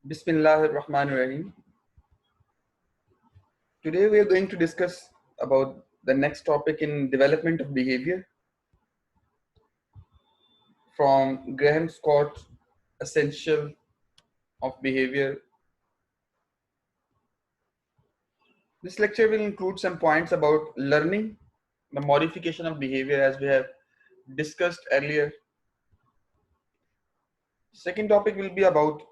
Bismillahirrahmanirrahim. Today we are going to discuss about the next topic in development of behavior from Graham Scott, Essential of Behavior. This lecture will include some points about learning, the modification of behavior as we have discussed earlier. Second topic will be about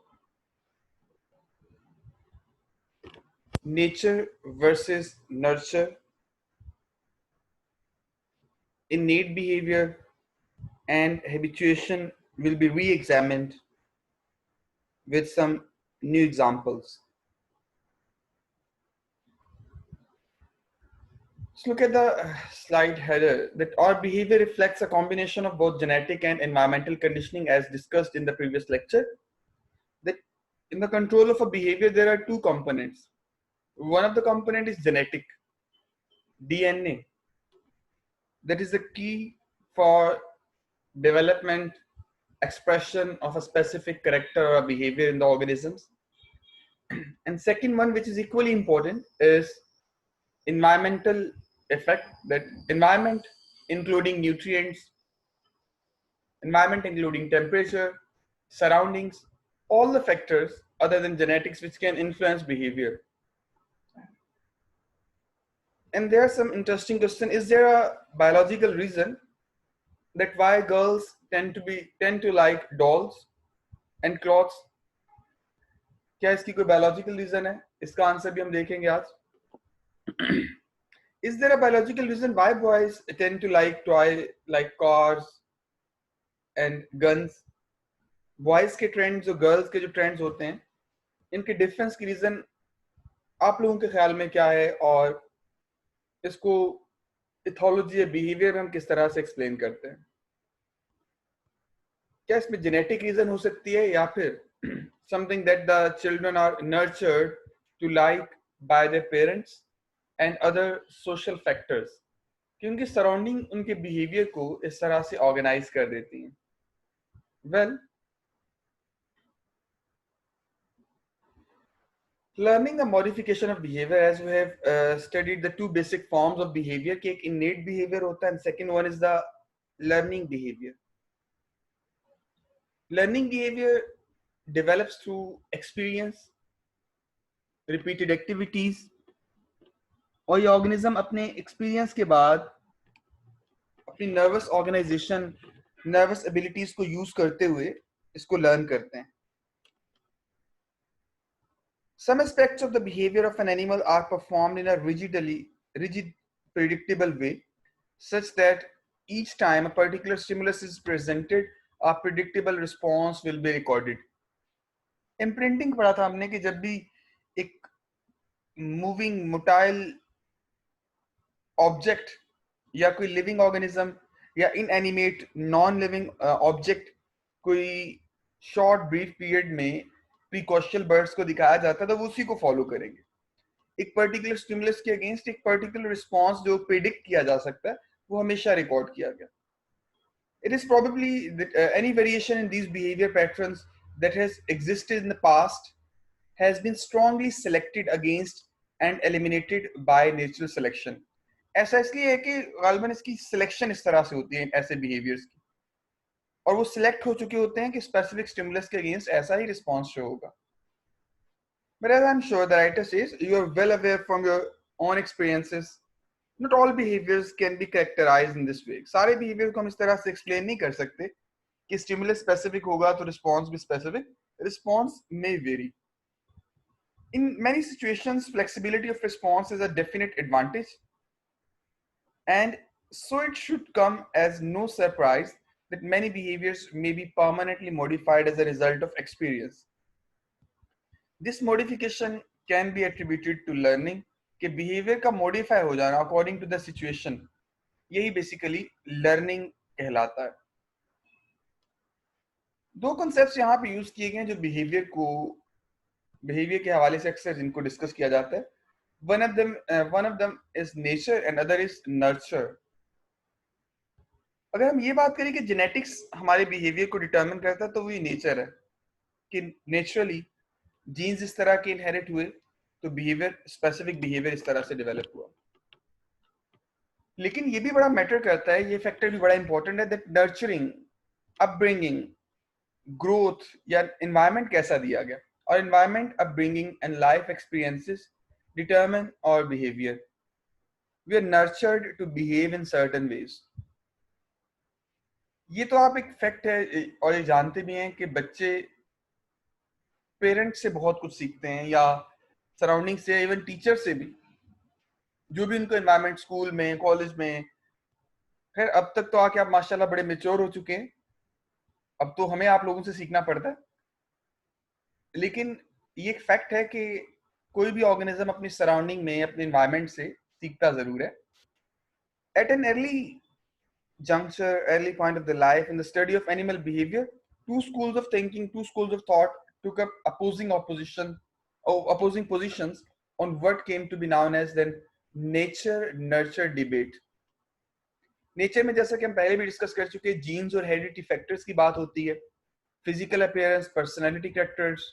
nature versus nurture, innate behavior and habituation will be re-examined with some new examples. Let's look at the slide header that our behavior reflects a combination of both genetic and environmental conditioning as discussed in the previous lecture. That in the control of a behavior, there are two components. One of the component is genetic, DNA. That is the key for development, expression of a specific character or behavior in the organisms. And second one, which is equally important, is environmental effect. That environment including nutrients, environment including temperature, surroundings, all the factors other than genetics which can influence behavior. And there are some interesting questions. Is there a biological reason that why girls tend to like dolls and clothes? क्या इसकी कोई biological reason है? इसका answer भी हम देखेंगे आज. Is there a biological reason why boys tend to like cars and guns? Boys के trends और girls के जो trends होते हैं, इनके difference की reason आप लोगों के ख्याल में क्या है और इसको इथोलॉजी या बिहेवियर में हम किस तरह से एक्सप्लेन करते हैं? क्या इसमें जेनेटिक रीजन हो सकती है या फिर something that the children are nurtured to like by their parents and other social factors कि उनकी सराउंडिंग उनके बिहेवियर को इस तरह से ऑर्गेनाइज कर देती हैं? Well, learning the modification of behavior, as we have studied the two basic forms of behavior, कि एक innate behavior होता है and second one is the learning behavior. Learning behavior develops through experience, repeated activities, और ये organism अपने experience के बाद अपनी नर्वस ऑर्गेनाइजेशन, नर्वस एबिलिटीज को यूज करते हुए इसको लर्न करते हैं. Some aspects of the behavior of an animal are performed in a rigid, predictable way, such that each time a particular stimulus is presented, a predictable response will be recorded. Imprinting पढ़ा था हमने कि जब भी एक moving motile object या कोई living organism या inanimate non-living object कोई short brief period में precocial birds को दिखाया जाता है तो वो उसी को follow करेंगे. एक पर्टिकुलर स्टिमुलस के अगेंस्ट एक पर्टिकुलर रिस्पांस जो प्रेडिक्ट किया जा सकता है वो हमेशा रिकॉर्ड किया गया. It is probably that any variation in these behavior patterns that has existed in the past has been strongly selected against and eliminated by natural selection. ऐसा इसलिए है कि गालिबन इसकी सिलेक्शन इस तरह से होती है ऐसे बिहेवियर्स की और वो सिलेक्ट हो चुके होते हैं कि स्पेसिफिक स्टिमुलस के अगेंस्ट ऐसा ही रिस्पांस शो होगा. But as I'm sure the writer says, you are well aware from your own experiences, not all behaviors can be characterized in this way. सारे behavior को हम इस तरह से explain नहीं कर सकते कि stimulus specific होगा तो response भी specific. Response may vary. In many situations, flexibility of response is a definite advantage, and so it should come as no surprise that many behaviors may be permanently modified as a result of experience. This modification can be attributed to learning, कि behavior का modify हो जाना according to the situation, यही basically learning कहलाता है. दो concepts यहाँ पे use किए गए हैं जो behavior के हवाले से अक्सर जिनको discuss किया जाता है. One of them is nature and other is nurture. अगर हम ये बात करें कि genetics हमारे behavior को determine करता है तो वही nature है कि naturally जीन्स इस तरह के इनहेरिट हुए तो बिहेवियर, स्पेसिफिक बिहेवियर इस तरह से डेवलप हुआ। लेकिन ये भी बड़ा मैटर करता है, ये फैक्टर भी बड़ा इंपॉर्टेंट है, दैट नर्चरिंग, अपब्रिंगिंग, ग्रोथ या एनवायरनमेंट कैसा दिया गया, और environment, upbringing and life experiences determine our behaviour. We are nurtured to behave in certain ways. ये तो आप एक फैक्ट है और ये जानते भी हैं कि बच्चे पेरेंट्स से बहुत कुछ सीखते हैं या सराउंडिंग से, इवन टीचर से भी, जो भी उनको एनवायरनमेंट स्कूल में, कॉलेज में। खैर अब तक तो आके आप माशाल्लाह बड़े मेच्योर हो चुके हैं, अब तो हमें आप लोगों से सीखना पड़ता है। लेकिन ये एक फैक्ट है कि कोई भी ऑर्गेनिज्म अपनी सराउंडिंग में, अपने एनवायरनमेंट से सीखता जरूर है। At an early juncture, early point of the life, in the study of animal behavior, two schools of thinking, two schools of thought took up opposing positions on what came to be known as the nature nurture debate. Nature में जैसा कि हम पहले भी discuss कर चुके हैं, jeans और हेरिडिटी फैक्टर्स की बात होती है, फिजिकल अपीयरेंस, पर्सनालिटी कैरेक्टर्स।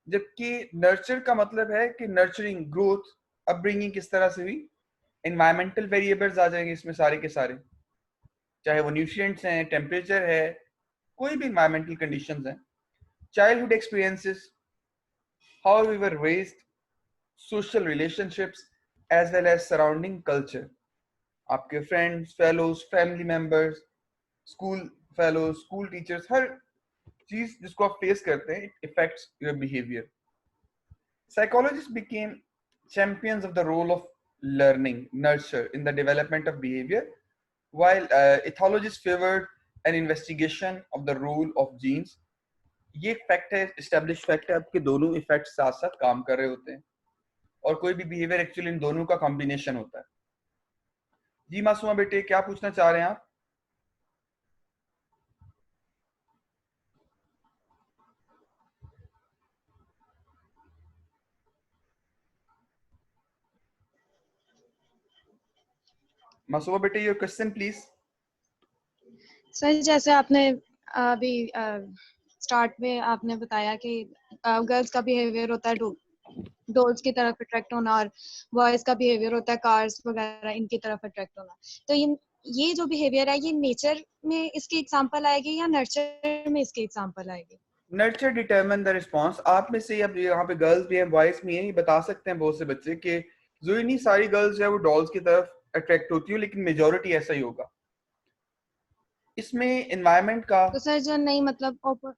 जबकि नर्चर का मतलब है कि नर्चरिंग, ग्रोथ, अपब्रिंगिंग किस तरह से हुई। एनवायरमेंटल वेरिएबल्स आ जाएंगे इसमें सारे के सारे, चाहे वो न्यूट्रिएंट्स हैं, टेम्परेचर है, कोई भी एनवायरमेंटल कंडीशंस हैं, childhood experiences, how we were raised, social relationships, as well as surrounding culture. आपके friends, fellows, family members, school fellows, school teachers, हर चीज जिसको आप फेस करते हैं, it effects your behaviour. Psychologists became champions of the role of learning, nurture in the development of behavior, while ethologists favored an investigation of the role of genes. ये fact है, establish fact है, आपके दोनों effect साथ साथ काम कर रहे होते हैं, और कोई भी बिहेवियर एक्चुअली इन दोनों का कॉम्बिनेशन होता है। जी मासूमा बेटे, क्या पूछना चाह रहे हैं आप? मासूमा बेटे, योर क्वेश्चन प्लीज। सर जैसे आपने अभी स्टार्ट में आपने बताया कि गर्ल्स का बिहेवियर होता है डॉल्स की तरफ अट्रैक्ट होना, और बॉयज का बिहेवियर होता है कार्स वगैरह इनकी तरफ अट्रैक्ट होना। तो ये जो बिहेवियर है, ये नेचर में इसकी एग्जांपल आएगी या नर्चर में इसकी एग्जांपल आएगी? Nurture determine the response. आप में से, अब यहाँ पे गर्ल्स भी हैं, बॉयज भी हैं, ये बता सकते हैं बहुत से बच्चे कि जरूरी नहीं सारी गर्ल्स जो है वो डॉल्स की तरफ अट्रैक्ट होती हो, लेकिन मेजोरिटी ऐसा ही होगा। इसमें एनवायरनमेंट का, तो सर जो नहीं मतलब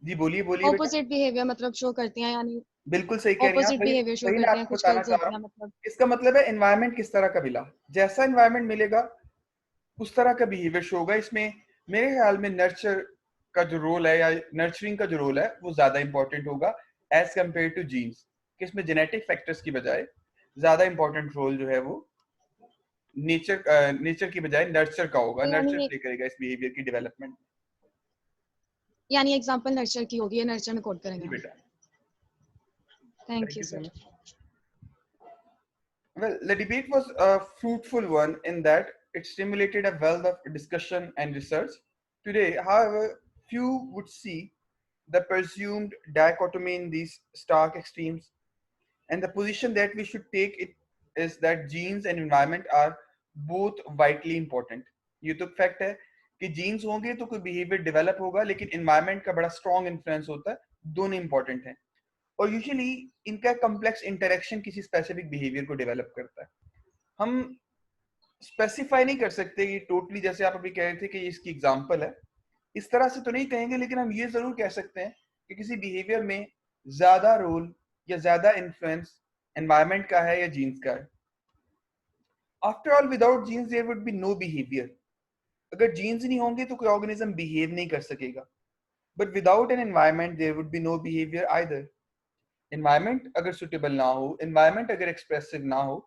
जी बोलिए बोलिए बेटा। ऑपोजिट बिहेवियर मतलब शो करती हैं, यानी बिल्कुल सही कह रही हैं आप, ऑपोजिट वही बिहेवियर शो वही मैं करती हैं आपको कुछ बताना गर्ल्स चाह रहा होती हूँ। हैं मतलब। इसका मतलब है एनवायरनमेंट किस तरह का मिला, जैसा एनवायरनमेंट मिलेगा उस तरह का बिहेवियर शो होगा। इसमें मेरे ख्याल में नर्चर का जो रोल है या नर्चरिंग का जो रोल है वो ज्यादा इंपॉर्टेंट होगा एज कम्पेयर टू जीन्स, कि इसमें जेनेटिक फैक्टर्स की बजाय ज्यादा इंपॉर्टेंट रोल जो है वो नेचर की बजाय नर्चर का होगा, तो नर्चर प्ले करेगा इस बिहेवियर की डेवलपमेंट। यानी एग्जांपल नर्चर की होगी, ये नर्चर में कोट करेंगे जी हम। बेटा, thank thank you you so sir. Much. Well, the debate was a fruitful one in that it stimulated a wealth of discussion and research. Today, however, few would see the presumed dichotomy in these stark extremes, and the position that we should take it is that genes and environment are both vitally important. ये तो fact है कि jeans होंगे तो कोई behaviour develop होगा, लेकिन environment का बड़ा स्ट्रॉन्ग इन्फ्लुएंस होता है, दोनों इंपॉर्टेंट हैं। और यूजुअली इनका कम्प्लेक्स इंटरेक्शन किसी स्पेसिफिक बिहेवियर को डेवलप करता है। हम स्पेसिफाई नहीं कर सकते कि टोटली, जैसे आप अभी कह रहे थे कि ये इसकी एग्जांपल है, इस तरह से तो नहीं कहेंगे, लेकिन हम ये जरूर कह सकते हैं कि किसी बिहेवियर में ज्यादा रोल या ज्यादा इन्फ्लुएंस एनवायरनमेंट का है या जीन्स का है। After all, without genes there would be no behaviour. अगर जीन्स नहीं होंगे तो कोई ऑर्गेनिज्म बिहेव नहीं कर सकेगा, but without an environment there would be no behaviour either. Environment अगर सुटेबल ना हो, एनवायरनमेंट अगर एक्सप्रेसिव ना हो,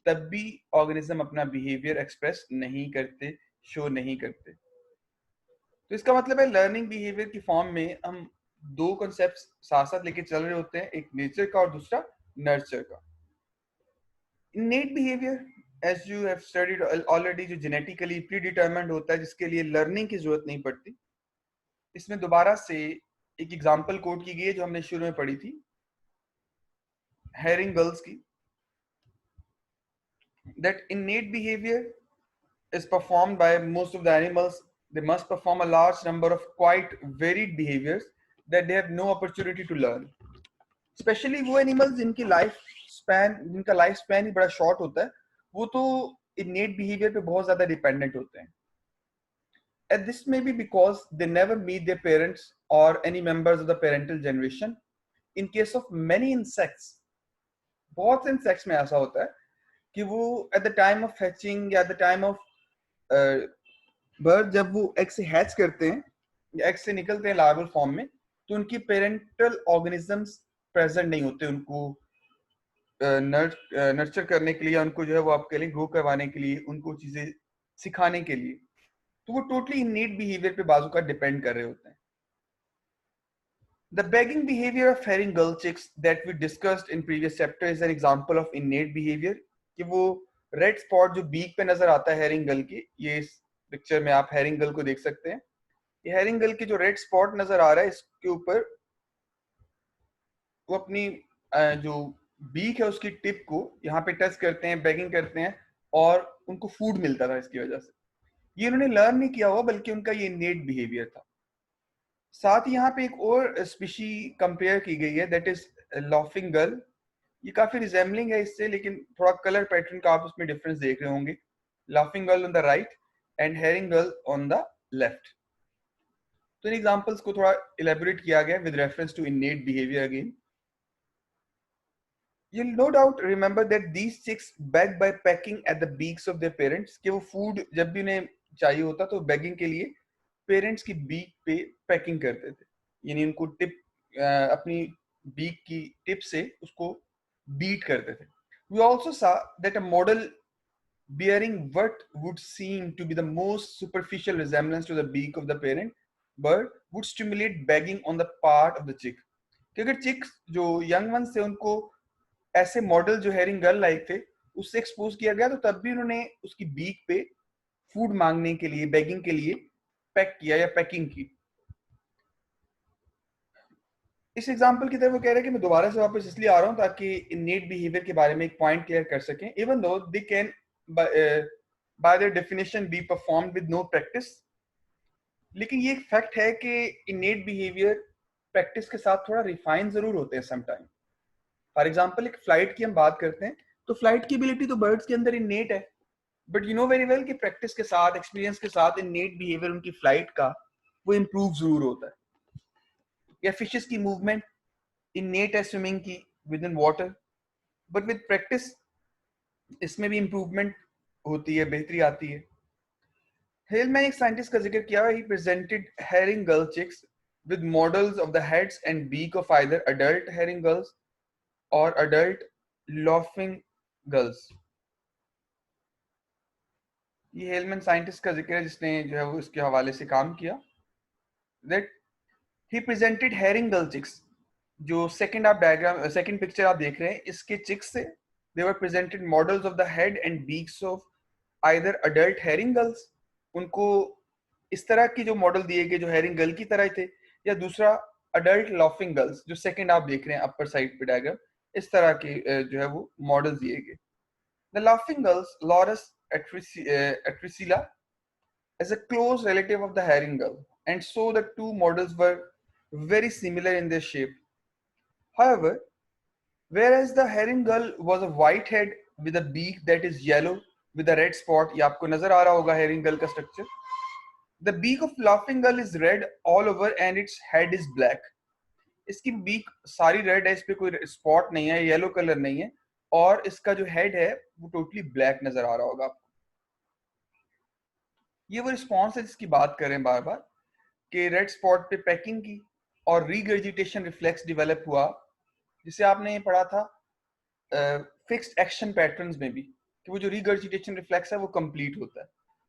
तब भी ऑर्गेनिज्म अपना बिहेवियर एक्सप्रेस नहीं करते, शो नहीं करते। तो इसका मतलब है लर्निंग बिहेवियर की फॉर्म में हम दो कॉन्सेप्ट्स साथ साथ लेके चल रहे होते हैं, एक नेचर का और दूसरा नर्चर का। Innate behaviour, as you have studied already, जो जेनेटिकली प्री डिटरमाइंड होता है, जिसके लिए लर्निंग की जरूरत नहीं पड़ती, इसमें दोबारा से एक एग्जांपल कोट की गई है जो हमने शुरू में पढ़ी थी हेरिंग गल्स की, that innate behavior is performed by most of the animals. They must perform a large number of quite varied behaviors that they have no opportunity to learn. Especially वो animals जिनकी जिनका life span ही बड़ा short होता है, वो तो innate behavior पे बहुत ज्यादा डिपेंडेंट होते हैं. And this may be because they never meet their parents or any members of the parental generation. In case of many insects, बहुत से insects में ऐसा होता है कि वो at the time of hatching या at the time of bird जब वो एग से हैच करते हैं या एग से निकलते हैं लार्वल फॉर्म में, तो उनकी पेरेंटल ऑर्गेनिजम्स प्रेजेंट नहीं होते उनको नर्चर करने के लिए, उनको जो है वो आपके लिए ग्रो करवाने के लिए, उनको चीजें सिखाने के लिए. तो वो टोटली इननेट बिहेवियर पे बाजू का डिपेंड कर रहे होते हैं. The begging behavior of herring gull chicks that we discussed in previous chapter is an example of innate behavior. कि वो रेड स्पॉट जो बीक पे नजर आता है हेरिंग गल की, ये इस पिक्चर में आप हेरिंग गल को देख सकते हैं. ये हेरिंग गल की जो रेड स्पॉट नजर आ रहा है इसके ऊपर वो अपनी जो बीक है उसकी टिप को यहाँ पे टच करते हैं, बेगिंग करते हैं और उनको फूड मिलता था. इसकी वजह से ये उन्होंने लर्न नहीं किया हुआ, बल्कि उनका ये इनेट बिहेवियर था. साथ ही यहाँ पे एक और स्पीशी कंपेयर की गई है, दैट इज लॉफिंग गल. ये काफी रिजेम्बलिंग है इससे, लेकिन थोड़ा कलर पैटर्न का आप उसमें डिफरेंस देख रहे होंगे. Laughing gull on the right and herring gull on the left. तो इन एग्जांपल्स को थोड़ा इलेबोरेट किया गया with reference to innate behaviour again. You'll no doubt remember that these chicks beg by pecking at the beaks of their parents. कि वो food जब भी उन्हें चाहिए होता तो बेगिंग के लिए पेरेंट्स की बीक पे पैकिंग करते थे, यानी उनको टिप अपनी बीक की टिप से उसको बीट करते थे. We also saw that a model bearing what would seem to be the most superficial resemblance to the beak of the parent bird would stimulate begging on the part of the chick. कि अगर chicks जो young ones थे उनको ऐसे model जो herring girl like थे उससे expose किया गया, तो तब भी उन्होंने उसकी बीक पे फूड मांगने के लिए, बेगिंग के लिए पैक किया या पैकिंग की. इस एग्जांपल की तरफ वो कह रहे हैं कि मैं दोबारा से वापस इसलिए आ रहा हूं ताकि इनेट बिहेवियर के बारे में एक पॉइंट क्लियर कर सकें. Even though they can buy their definition be performed with know practice, लेकिन ये एक फैक्ट है कि इनेट बिहेवियर प्रैक्टिस के साथ थोड़ा रिफाइन जरूर होते हैं समटाइम. फॉर एग्जांपल एक फ्लाइट की हम बात करते हैं तो फ्लाइट की एबिलिटी तो बर्ड्स के अंदर इनेट है, but you know very well कि प्रैक्टिस के साथ, एक्सपीरियंस के साथ इनेट बिहेवियर उनकी फ्लाइट का वो इंप्रूव जरूर होता है. या फिशेस की मूवमेंट इनेट है स्विमिंग की with in water, but with practice इसमें भी इंप्रूवमेंट होती है, बेहतरी आती है. हेलमैन एक साइंटिस्ट का जिक्र किया, he presented herring gull chicks with models of the heads and beak of either adult herring gulls or adult laughing gulls. ये हेलमैन साइंटिस्ट का जिक्र है जिसने जो है वो इसके हवाले से काम किया. That he presented herring gull chicks. जो सेकंड आप डायग्राम, सेकंड पिक्चर आप देख रहे हैं, इसके चिक्स से they were presented models of the head and beaks of either adult herring gulls. उनको इस तरह की जो मॉडल दिए गए जो हेरिंग गर्ल की तरह थे, या दूसरा अडल्ट लॉफिंग गर्ल्स जो सेकंड आप देख रहे हैं अपर साइड पे डायग्राम, इस तरह के जो है वो मॉडल दिए गए. The laughing gulls Larus atricilla is a close relative of the herring gull, and so the two models were very similar in their shape. However, whereas the herring gull was a white head with a beak that is yellow with a red spot, ये आपको नजर आ रहा होगा herring gull का structure. The beak of laughing gull is red all over and its head is black. इसकी beak सारी red है, इस पे कोई स्पॉट नहीं है, येलो कलर नहीं है, और इसका जो हेड है वो टोटली ब्लैक नजर आ रहा होगा आपको. ये वो रिस्पॉन्स है जिसकी बात करें बार बार कि रेड स्पॉट पे पैकिंग की और रीगर्जिटेशन रिफ्लेक्स डेवलप हुआ, जिसे आपने पढ़ा था फिक्स्ड एक्शन पैटर्न्स में भी, कि वो जो रीगर्जिटेशन रिफ्लेक्स है वो कंप्लीट होता है,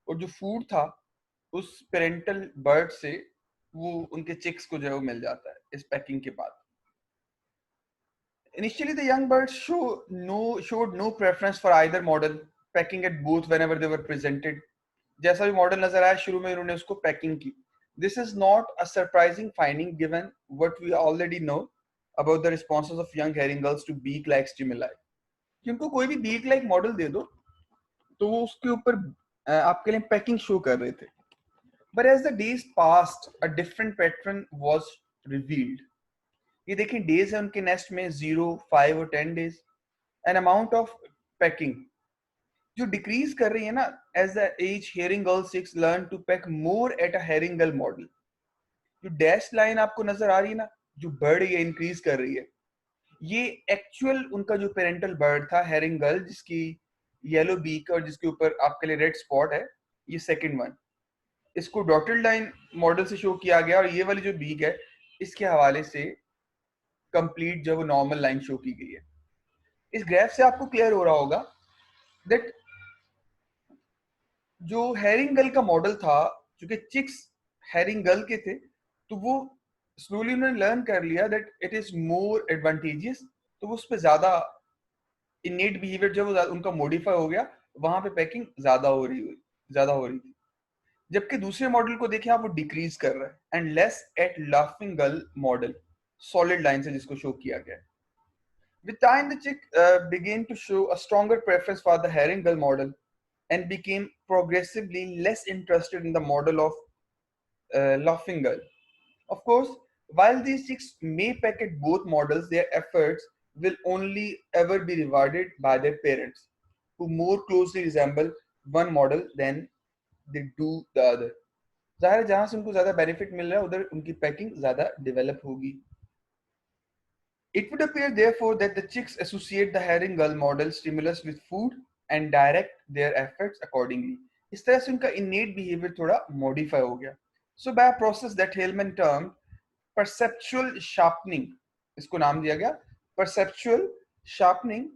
और जो फूड था उस पेरेंटल बर्ड से वो उनके चिक्स को जो है वो मिल जाता है इस पैकिंग के बाद. Initially, the young birds showed no preference for either model, pecking at both whenever they were presented. जैसा भी मॉडल नजर आया शुरू में उन्होंने उसको पैकिंग की, This is not a surprising finding given what we already know about the responses of young herring gulls to beak-like stimuli. कि उनको कोई भी beak-like मॉडल दे दो तो वो उसके ऊपर आपके लिए पैकिंग शो कर रहे थे. But as the days passed, a different pattern was revealed. ये देखें days है उनके nest में 0, 5 और 10 days. An amount of pecking जो decrease कर रही है ना as the age herring gull chicks learn to peck more at a herring gull model. जो dash line आपको नजर आ रही है ना जो बढ़ रही है increase कर रही है ये actual उनका जो parental bird था herring gull जिसकी yellow beak और जिसके ऊपर आपके लिए red spot है ये second one. इसको डॉटेड लाइन मॉडल से शो किया गया और ये वाली जो बीक है इसके हवाले से कंप्लीट जो नॉर्मल लाइन शो की गई है. इस ग्राफ से आपको क्लियर हो रहा होगा दैट जो हैरिंग गल का मॉडल था जो कि चिक्स हैरिंग गल के थे तो वो स्लोली उन्होंने लर्न कर लिया that it is more advantageous तो वो उस पर ज्यादा इनेट बिहेवियर जो उनका मॉडिफाई हो गया वहां पे पैकिंग ज्यादा हो रही थी. जबकि दूसरे मॉडल को देखें आप वो डिक्रीज कर रहा है एंड लेस एट लाफिंग गल मॉडल सॉलिड लाइन से जिसको शो किया गया है. With time, the chick began to show a stronger preference for the herring gull model and became progressively less interested in the model of laughing gull. Of course, while these chicks may peck at both models, their efforts will only ever be rewarded by their parents, who more closely resemble one model than they do the other. जाहिर है जहां से उनको ज्यादा benefit मिल रहा है उधर उनकी पैकिंग ज्यादा डेवलप होगी. It would appear therefore that the chicks associate the herring gull model stimulus with food and direct their efforts accordingly. इस तरह से उनका innate behavior थोड़ा modify हो गया. So by a process that Hellman termed perceptual sharpening, इसको नाम दिया गया perceptual sharpening,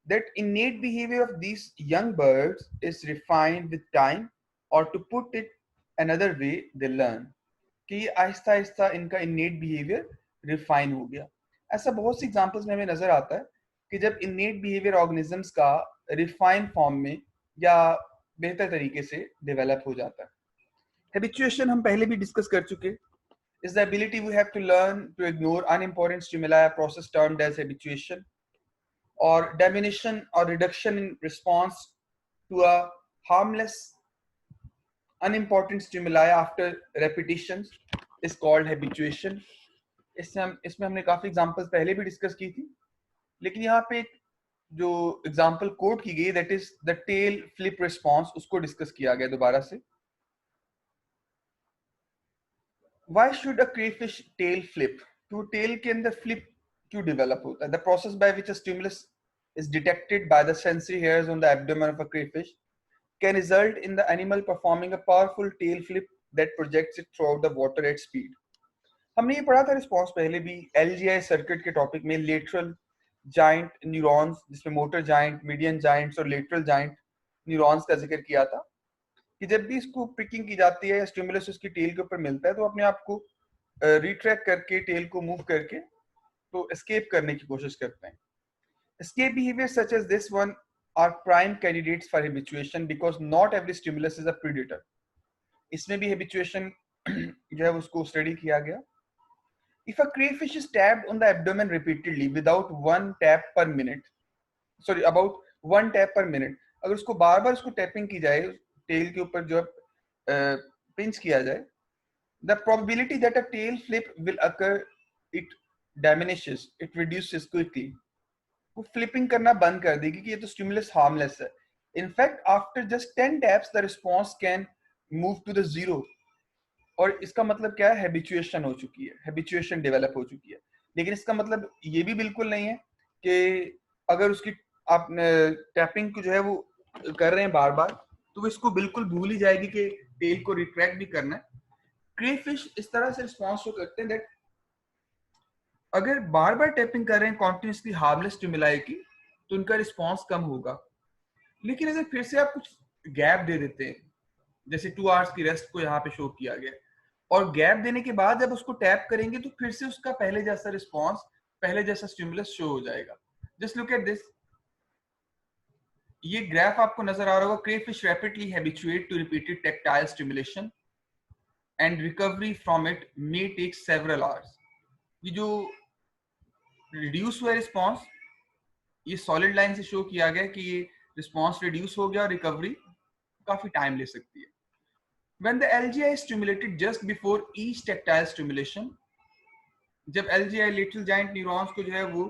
that innate behavior of these young birds is refined with time, or to put it another way, they learn. कि आहिस्ता आहिस्ता इनका innate behavior refine हो गया. ऐसा बहुत सी एग्जांपल्स में हमें नजर आता है कि जब इनेट बिहेवियर ऑर्गेनिजम्स का रिफाइन फॉर्म में या बेहतर तरीके से डेवलप हो जाता है. हैबिचुएशन हम पहले भी डिस्कस कर चुके. Is the ability we have to learn to ignore unimportant stimuli, process termed as habituation, और डिमिनिशन और reduction in response to a harmless unimportant stimuli after repetitions is called habituation. इसमें हमने काफी एग्जांपल्स पहले भी discuss की थी, लेकिन यहाँ पे जो एग्जांपल कोट की गई that is the tail flip response उसको डिस्कस किया गया दोबारा से. Why should a crayfish tail flip? तो टेल के अंदर फ्लिप क्यों डेवलप होता है? The process by which a stimulus is detected by the sensory hairs on the abdomen of a crayfish can result in the animal performing a powerful tail flip that projects it throughout the water at speed. हमने ये पढ़ा था response पहले भी LGI circuit के topic में, lateral giant neurons जिसमें motor giant, median Giants और लेटरल जाइंट न्यूरॉन्स का जिक्र किया था कि जब भी इसको प्रिकिंग की जाती है या स्टिमुलस उसकी टेल के ऊपर मिलता है तो अपने आप को रिट्रैक्ट करके टेल को मूव करके तो एस्केप करने की कोशिश करते हैं. Escape behavior such as this one are prime candidates for habituation because not every stimulus is a predator. इसमें भी habituation जो है उसको स्टडी किया गया. If a crayfish is tapped on the abdomen repeatedly without one tap per minute, about one tap per minute, अगर उसको बार बार उसको टैपिंग की जाए टेल के ऊपर जो पिंच किया जाए, the probability that a tail flip will occur it diminishes, it reduces quickly. वो फ्लिपिंग करना बंद कर देगी कि ये तो स्टिमुलस हार्मलेस है. In fact after just 10 taps the response can move to the zero. और इसका मतलब क्या है? हैबिचुएशन हो चुकी है, हैबिचुएशन डेवलप हो चुकी है. लेकिन इसका मतलब ये भी बिल्कुल नहीं है कि अगर उसकी आप टैपिंग को जो है वो कर रहे हैं बार बार तो वो इसको बिल्कुल भूल ही जाएगी कि टेल को रिट्रैक्ट भी करना है. क्रेफिश इस तरह से रिस्पांस शो करते हैं दैट अगर बार बार टैपिंग कर रहे हैं कॉन्टिन्यूसली हार्मलेस स्टिमुलाई की तो उनका रिस्पांस कम होगा. लेकिन अगर फिर से आप कुछ गैप दे देते हैं, जैसे 2 आवर्स की रेस्ट को यहाँ पे शो किया गया, और गैप देने के बाद जब उसको टैप करेंगे तो फिर से उसका पहले जैसा रिस्पांस, पहले जैसा स्टिमुलस शो हो जाएगा. Just look at this. ये ग्राफ आपको नजर आ रहा होगा. Crayfish rapidly habituate to repeated tactile stimulation and recovery from it may take several hours. ये जो रिड्यूस हुआ रिस्पॉन्स, ये सॉलिड लाइन से शो किया गया कि ये रिस्पॉन्स रिड्यूस हो गया और रिकवरी काफी टाइम ले सकती है. When the LGI is stimulated just before each tactile stimulation, जब LGI lateral giant neurons को जो है वो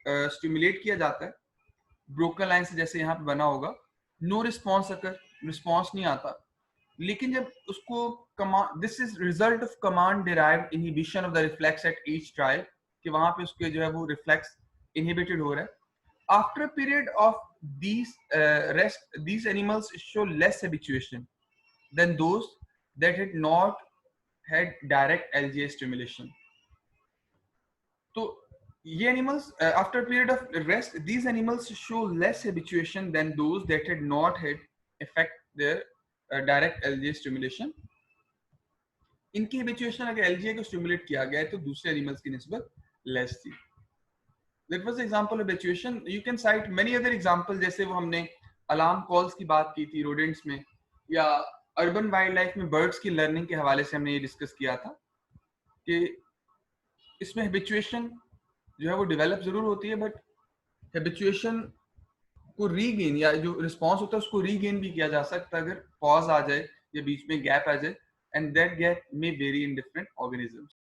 स्टिमुलेट किया जाता है ब्रोकन लाइन से, जैसे यहाँ पे बना होगा, नो रिस्पॉन्स अकर, रिस्पॉन्स नहीं आता. लेकिन जब उसको command, this is result of command derived inhibition of the reflex at each trial, कि वहां पे उसके जो है वो रिफ्लेक्स इनहिबिटेड हो रहा है. After a period of these rest, these animals show less habituation than those that had not had direct LGA stimulation. तो ये animals after a period of rest, these animals show less habituation than those that had not had effect their direct LGA stimulation. इनकी habituation अगर LGA को stimulate किया गया है तो दूसरे animals की निस्बत less थी. That was the example of habituation. You can cite many other examples, जैसे वो हमने अलार्म कॉल्स की बात की थी रोडेंट्स में, या अर्बन वाइल्ड लाइफ में बर्ड्स की लर्निंग के हवाले से हमने ये डिस्कस किया था कि इसमें हैबिचुएशन जो है वो डेवलप जरूर होती है, बट हैबिचुएशन को रीगेन या जो रिस्पॉन्स होता है उसको रीगेन भी किया जा सकता है अगर पॉज आ जाए या बीच में गैप आ जाए, and that gap may very in different organisms.